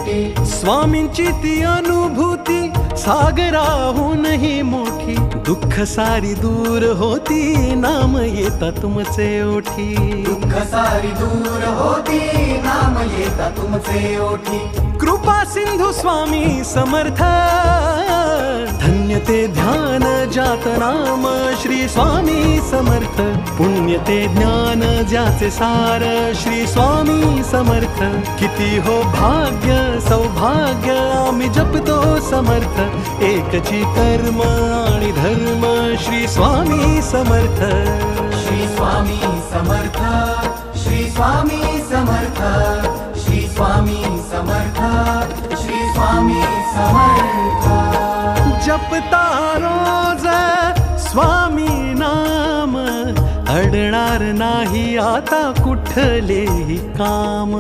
ओटी। स्वामींची ती अनुभूती सागराहूनही मोठी, दुःख सारी दूर होती नाम येता तुमचे ओठी। दुःख सारी दूर होती नाम येता तुमचे ओठी। कृपा सिंधू स्वामी समर्थ, धन्य ते ध्यान जात नाम श्री स्वामी समर्थ। पुण्य ते ज्ञान ज्याचे सार श्री स्वामी समर्थ। किती हो भाग्य सौभाग्य आम्ही जपतो समर्थ, एकची कर्म आणि धर्म श्री स्वामी समर्थ। श्री स्वामी समर्थ, श्री स्वामी समर्थ, श्री स्वामी समर्थ, श्री स्वामी समर्थ। जपता रोज स्वामी नाम, अडणार नाही आता कुठलेही काम।